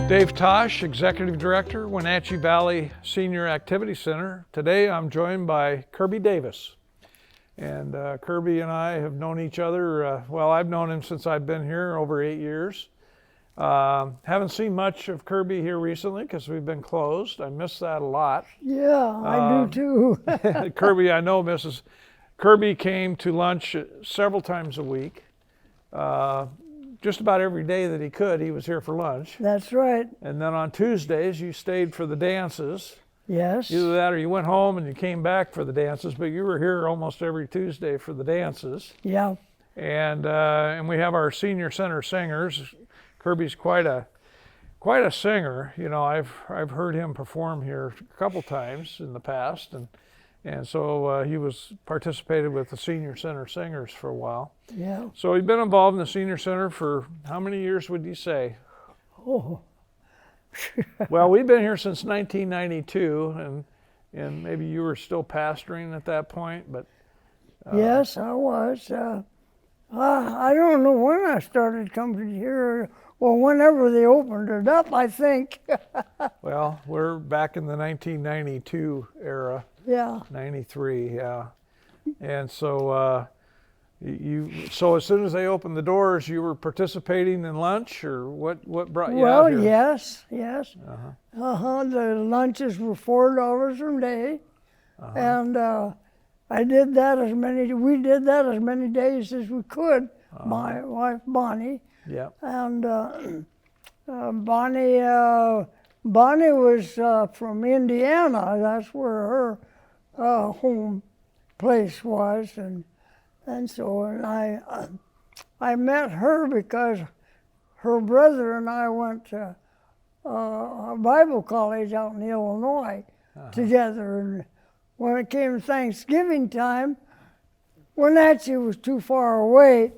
Dave Tosh, Executive Director, Wenatchee Valley Senior Activity Center. Today I'm joined by Kirby Davis. And Kirby and I have known each other, well, I've known him since I've been here over 8 years. Haven't seen much of Kirby here recently because we've been closed. I miss that a lot. Yeah, I do too. Kirby, I know Mrs. Kirby came to lunch several times a week. Just about every day that he could, he was here for lunch. That's right. And then on Tuesdays, you stayed for the dances. Yes. Either that or you went home and you came back for the dances, but you were here almost every Tuesday for the dances. Yeah. And we have our senior center singers. Kirby's quite a singer. You know, I've heard him perform here a couple times in the past, and so he participated with the senior center singers for a while. Yeah. So you've been involved in the senior center for how many years would you say? Oh. Well, we've been here since 1992, and maybe you were still pastoring at that point, but. Yes, I was. I don't know when I started coming here. Well, whenever they opened it up, I think. Well, we're back in the 1992 era. Yeah. 93, yeah. And so so as soon as they opened the doors, you were participating in lunch, or what brought you out here? Well, yes. The lunches were $4 a day, and we did that as many days as we could. My wife Bonnie. Yeah. And Bonnie was from Indiana. That's where her home place was, and I met her because her brother and I went to a Bible college out in Illinois together. And when it came Thanksgiving time, Wenatchee was too far away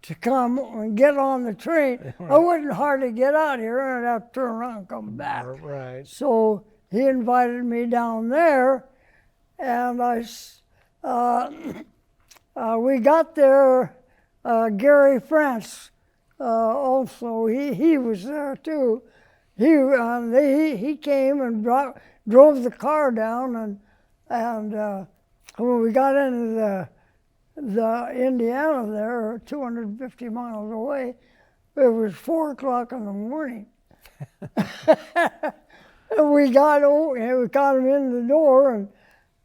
to come and get on the train. Right. I wouldn't hardly get out here, and I'd have to turn around and come back. Right. So he invited me down there, and we got there. Gary France also, he was there too. He came and drove the car down, and when we got into the Indiana there, 250 miles away, it was 4 o'clock in the morning. And we got him in the door, and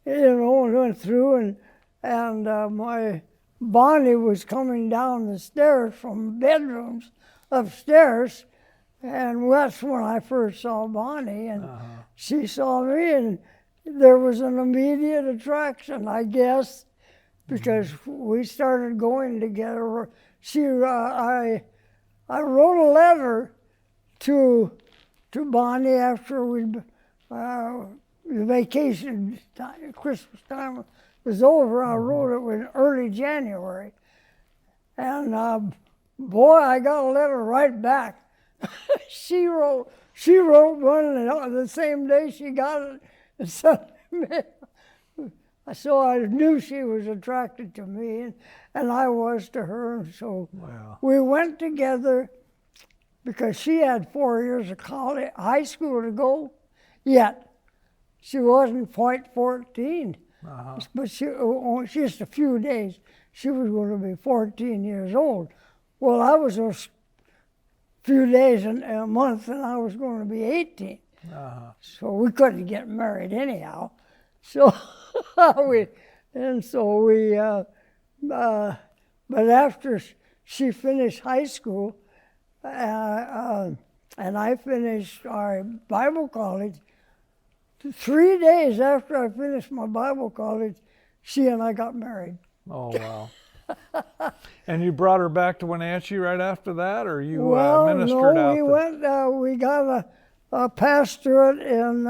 and went through, and my Bonnie was coming down the stairs from bedrooms upstairs, and that's when I first saw Bonnie, and she saw me, and there was an immediate attraction, I guess, because we started going together. I wrote a letter to Bonnie after the vacation time, Christmas time was over. I wrote it in early January, and boy, I got a letter right back. She wrote one the same day she got it, and so I knew she was attracted to me, and I was to her. And so we went together because she had 4 years of high school to go yet. She wasn't quite 14, but just a few days, she was going to be 14 years old. Well, I was a few days and a month, and I was going to be 18. So we couldn't get married anyhow. So but after she finished high school, and I finished our Bible college, 3 days after I finished my Bible college, she and I got married. Oh, wow. And you brought her back to Wenatchee right after that, or you ministered out there? We got a pastorate in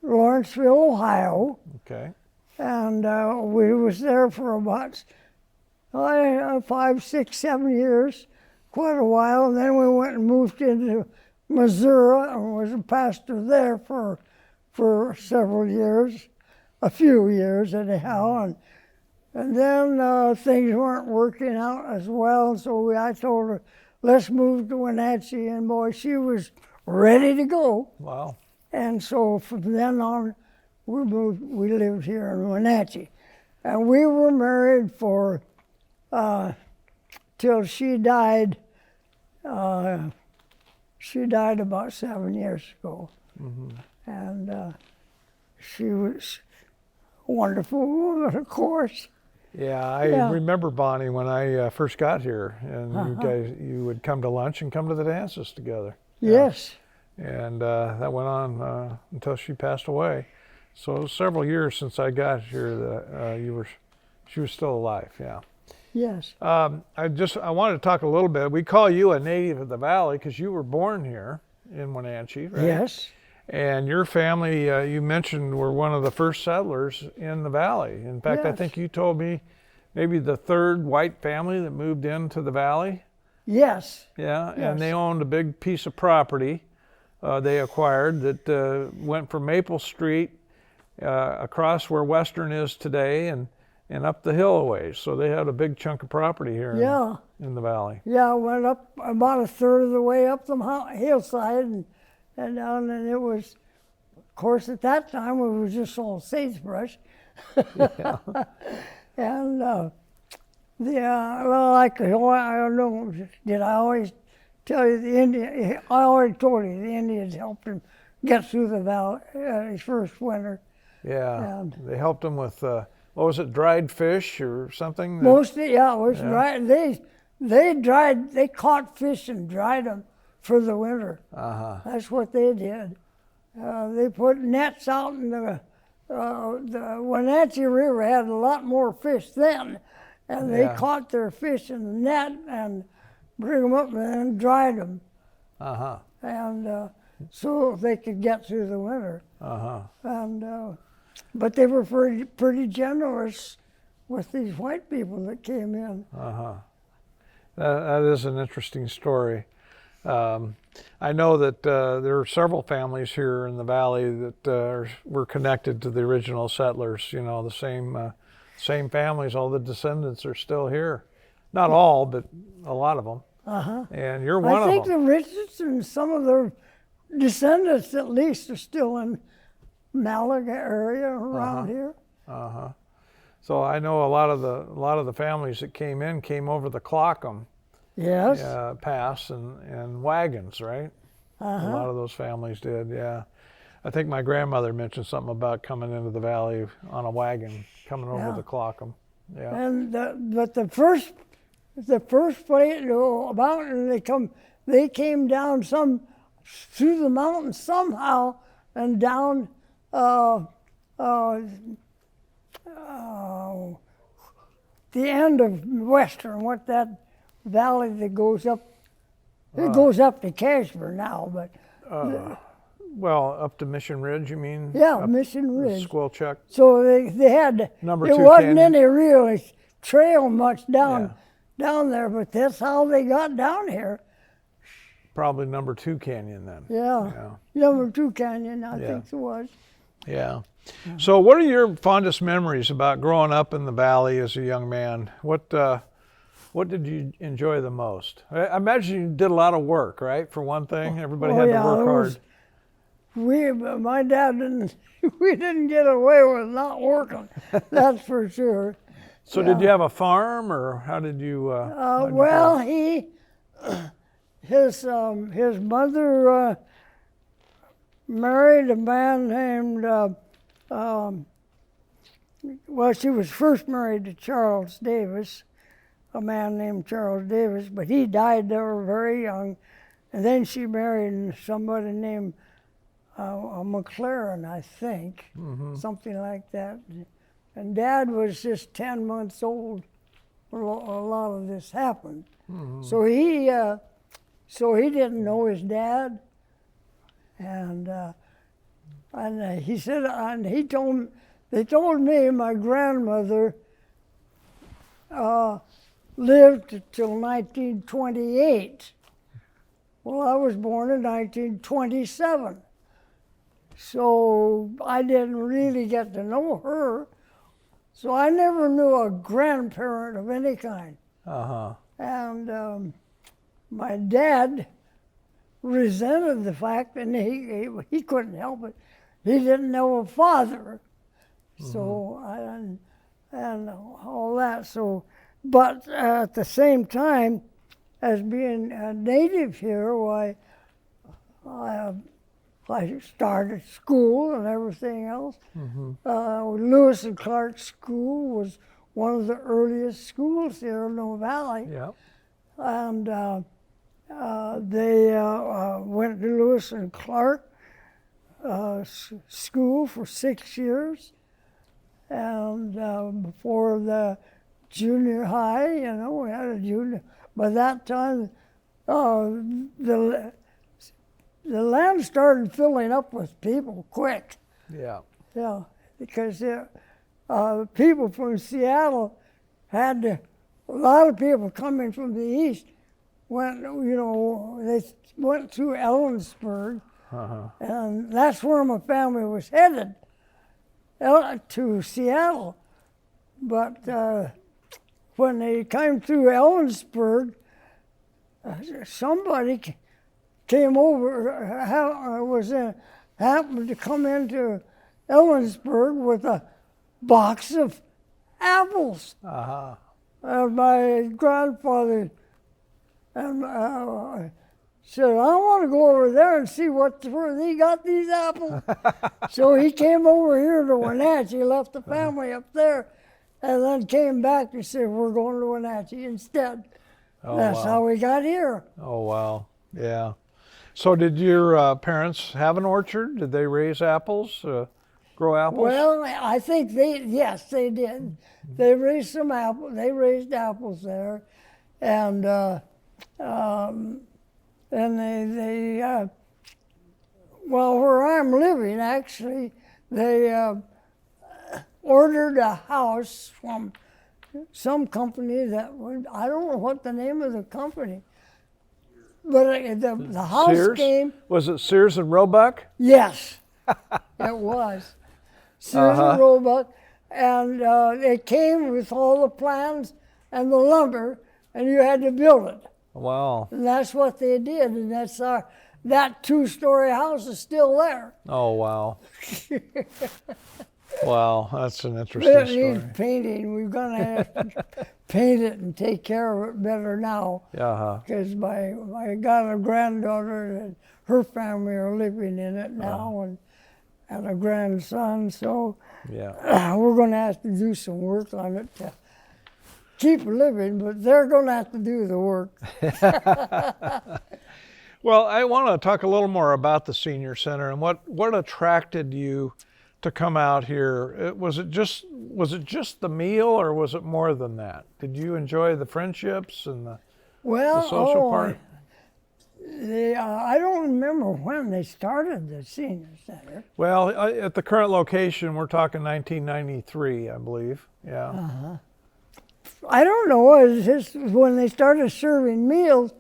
Lawrenceville, Ohio. Okay. And we was there for about 5, 6, 7 years, quite a while. And then we went and moved into Missouri and was a pastor there for several years, a few years anyhow. And then things weren't working out as well, so I told her, let's move to Wenatchee. And boy, she was ready to go. Wow. And so from then on, we lived here in Wenatchee. And we were married for, till she died. She died about 7 years ago. And she was a wonderful woman, of course. Yeah, I remember Bonnie when I first got here, and you would come to lunch and come to the dances together. Yes. And that went on until she passed away. So it was several years since I got here that she was still alive. Yeah. Yes. I wanted to talk a little bit. We call you a native of the valley because you were born here in Wenatchee, right? Yes. And your family, you mentioned, were one of the first settlers in the valley. In fact, I Yes. think you told me maybe the third white family that moved into the valley. Yes. Yeah, Yes. and they owned a big piece of property they acquired that went from Maple Street across where Western is today and up the hill a ways. So they had a big chunk of property here in the valley. Yeah, I went up about a third of the way up the hillside and down, and it was, of course, at that time it was just all sagebrush. Yeah. And well, I don't know, did I always tell you I already told you the Indians helped him get through the valley his first winter. Yeah, And they helped him with, what was it, dried fish or something? mostly, yeah, it was dried. They caught fish and dried them for the winter. That's what they did. They put nets out in the Wenatchee River had a lot more fish then, and they caught their fish in the net and bring them up and then dried them. And so they could get through the winter. And but they were pretty generous with these white people that came in. That is an interesting story. I know that there are several families here in the valley that were connected to the original settlers. You know, the same families. All the descendants are still here. Not all, but a lot of them. And you're one of them. I think the Richardsons, some of their descendants at least, are still in Malaga area around here. So I know a lot of the families that came over the Clockham Yes. pass and wagons, right? A lot of those families did, yeah. I think my grandmother mentioned something about coming into the valley on a wagon, coming over the Clockham. Yeah. And but the first place, a mountain, they came down through the mountain somehow and down the end of Western, what that valley that goes up, it goes up to Casper now, but Well, up to Mission Ridge, you mean? yeah, Up Mission Ridge. Squilchuck. So they had, Number there 2 wasn't Canyon. any real trail much down there, but that's how they got down here. Probably number 2 Canyon then. Yeah. Number 2 Canyon, I think it was. Yeah. So what are your fondest memories about growing up in the valley as a young man? What did you enjoy the most? I imagine you did a lot of work, right? For one thing, everybody had to work hard. My dad we didn't get away with not working, that's for sure. So did you have a farm, or how did you? Well, his mother married a man named, well, she was first married to Charles Davis, a man named Charles Davis, but he died there very young. And then she married somebody named McLaren, I think, something like that. And Dad was just 10 months old when a lot of this happened. So he didn't know his dad, and he said, and they told me my grandmother lived till 1928. Well, I was born in 1927, so I didn't really get to know her. So I never knew a grandparent of any kind. And my dad resented the fact, and he couldn't help it. He didn't know a father, so and all that. So, but at the same time, as being a native here, why I started school and everything else. Lewis and Clark School was one of the earliest schools here in the valley. Yeah. And they went to Lewis and Clark school for 6 years. And before the junior high, you know, we had a junior. By that time, the land started filling up with people quick. Yeah. Yeah, because people from Seattle had to, a lot of people coming from the east went, you know, they went through Ellensburg, and that's where my family was headed, to Seattle. But when they came through Ellensburg, somebody came over, happened to come into Ellensburg with a box of apples. And my grandfather said, I want to go over there and see where they got these apples. So he came over here to Wenatchee, left the family up there, and then came back and said, we're going to Wenatchee instead. Oh, That's wow. how we got here. Oh, wow. Yeah. So did your parents have an orchard? Did they raise apples, grow apples? Well, I think yes, they did. They raised some apples. They raised apples there, and well, where I'm living, actually, they ordered a house from some company that I don't know what the name of the company, but the house Sears? came. Was it Sears and Roebuck? Yes, it was. Sears and Roebuck, and it came with all the plans and the lumber, and you had to build it. Wow. And that's what they did, and that two-story house is still there. Oh, wow. Wow, that's an But interesting it story. needs painting. We're gonna have to paint it and take care of it better now. Because I got a granddaughter and her family are living in it now, and a grandson. So Yeah. we're gonna have to do some work on it to keep living, but they're gonna have to do the work. Well, I want to talk a little more about the Senior Center and what attracted you to come out here. Was it just the meal, or was it more than that? Did you enjoy the friendships and the social part? I don't remember when they started the Senior Center. Well, at the current location, we're talking 1993, I believe. Yeah. I don't know. It's just when they started serving meals,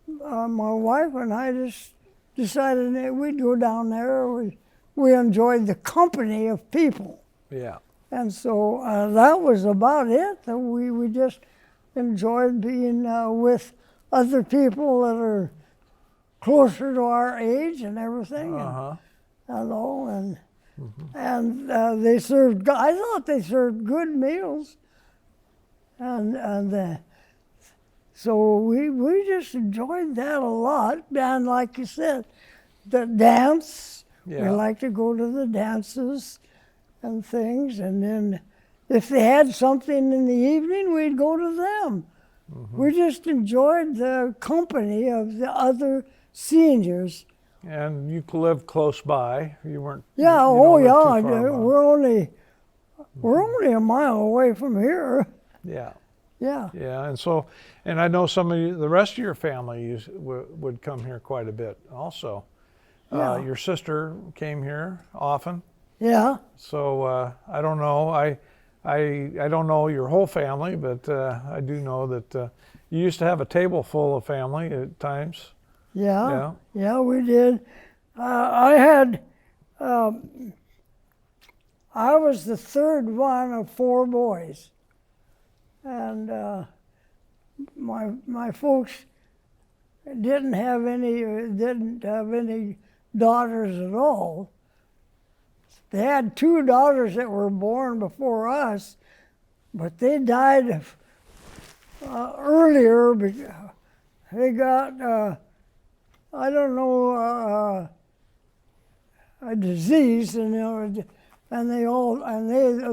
my wife and I just decided that we'd go down there. We enjoyed the company of people. Yeah. And so that was about it. We just enjoyed being with other people that are closer to our age and everything. And they served, I thought they served good meals. So we just enjoyed that a lot. And like you said, the dance, we like to go to the dances and things. And then if they had something in the evening, we'd go to them. We just enjoyed the company of the other seniors. And you lived close by. You weren't. Yeah, you oh don't yeah, live too far we're only a mile away from here. Yeah. Yeah. Yeah, and I know some of you, the rest of your family would come here quite a bit also. Yeah. Your sister came here often. Yeah. So I don't know. I don't know your whole family, but I do know that you used to have a table full of family at times. Yeah. Yeah, we did. I was the third one of four boys. And my folks didn't have any daughters at all. They had 2 daughters that were born before us, but they died earlier. They got I don't know a disease, and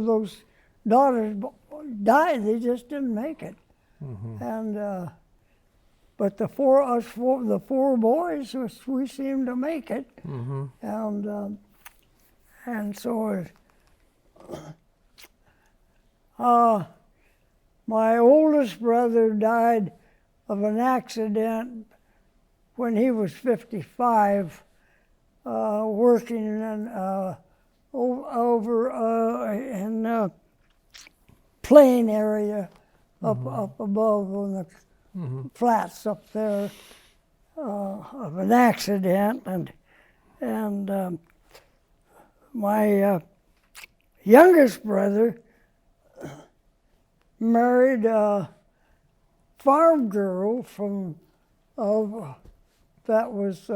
those daughters died. They just didn't make it. And but the 4 boys, we seemed to make it. And so my oldest brother died of an accident when he was 55, working in over in plain area up above on the flats up there, of an accident, and my youngest brother married a farm girl that was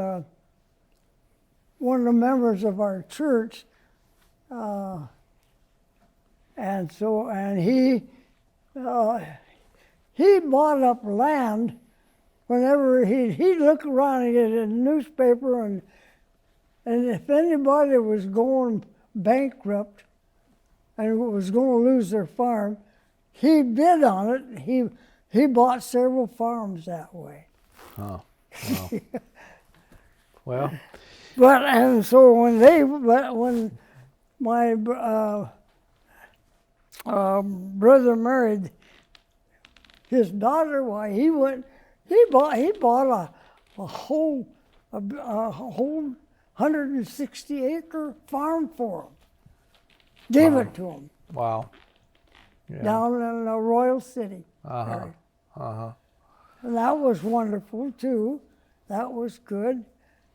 one of the members of our church, and he bought up land. Whenever he'd look around and get a newspaper, and if anybody was going bankrupt and was going to lose their farm, he bid on it. He bought several farms that way. Oh, wow. Well, so when my brother married his daughter, why he bought a whole 160-acre farm for him. Gave it to him. Wow. Yeah. Down in Royal City. Uh-huh. And that was wonderful too. That was good.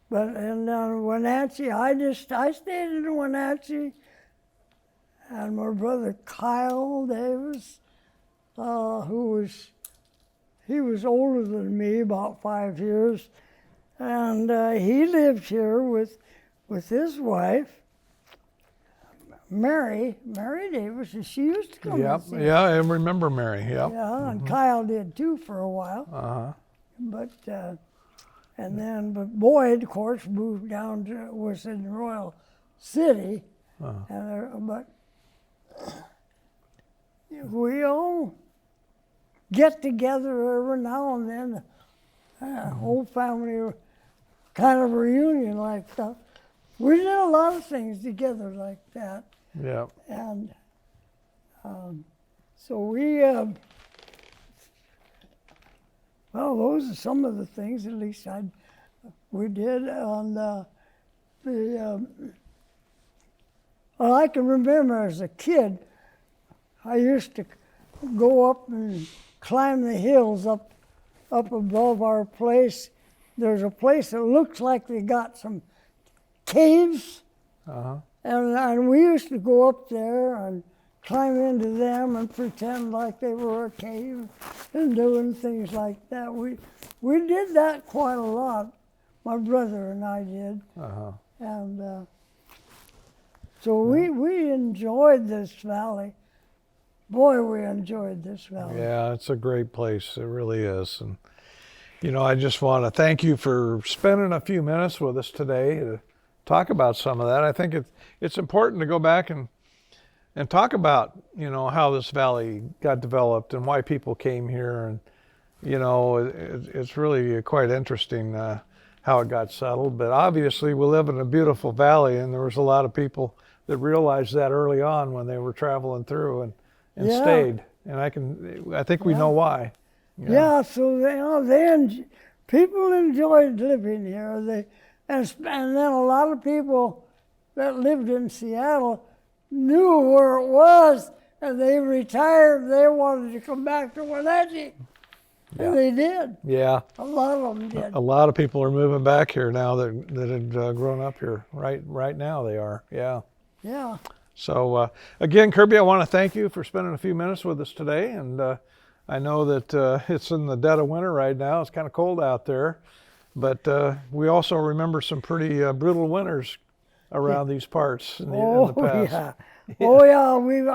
But in Wenatchee, I stayed in Wenatchee, and my brother Kyle Davis, he was older than me, about 5 years, and he lived here with his wife, Mary Davis, and she used to come. Yeah, I remember Mary. Yep. Yeah, and Kyle did too for a while. But Boyd, of course, moved down was in Royal City, but we all get together every now and then, whole family kind of reunion like that. We did a lot of things together like that. Yeah. And so we, well, those are some of the things, at least we did on well, I can remember as a kid, I used to go up and climb the hills up above our place. There's a place that looks like they got some caves. And we used to go up there and climb into them and pretend like they were a cave and doing things like that. We did that quite a lot. My brother and I did. And so we enjoyed this valley. Boy, we enjoyed this valley. Yeah, it's a great place. It really is. And, I just want to thank you for spending a few minutes with us today to talk about some of that. I think it's important to go back and talk about, how this valley got developed and why people came here. And, it's really quite interesting how it got settled. But obviously we live in a beautiful valley, and there was a lot of people that realized that early on when they were traveling through and stayed. And I think we know why. Yeah, so people enjoyed living here. And then a lot of people that lived in Seattle knew where it was, and they retired. They wanted to come back to Wenatchee, and they did. Yeah, a lot of them did. A lot of people are moving back here now that had grown up here. Right now they are. Yeah. Yeah. So again, Kirby, I want to thank you for spending a few minutes with us today, and I know that it's in the dead of winter right now. It's kind of cold out there, but we also remember some pretty brutal winters around these parts in the past. Yeah. Oh yeah,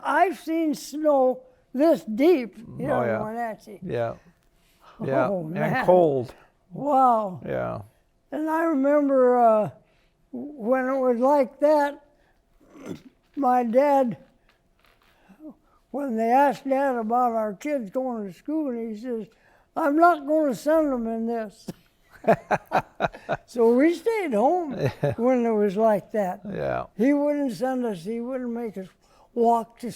I've seen snow this deep here Oh, yeah. in Wenatchee. Yeah, yeah, Oh, and man. cold. Wow. Yeah, And I remember when it was like that, my dad, when they asked Dad about our kids going to school, and he says, I'm not going to send them in this. So we stayed home when it was like that. yeah, He wouldn't send us, he wouldn't make us walk to,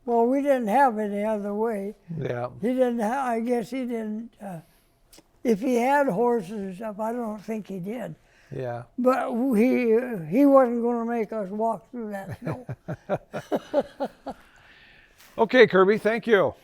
well, we didn't have any other way. yeah, He didn't have, I guess he didn't, if he had horses and stuff, I don't think he did. yeah. But he wasn't going to make us walk through that snow. Okay, Kirby, thank you.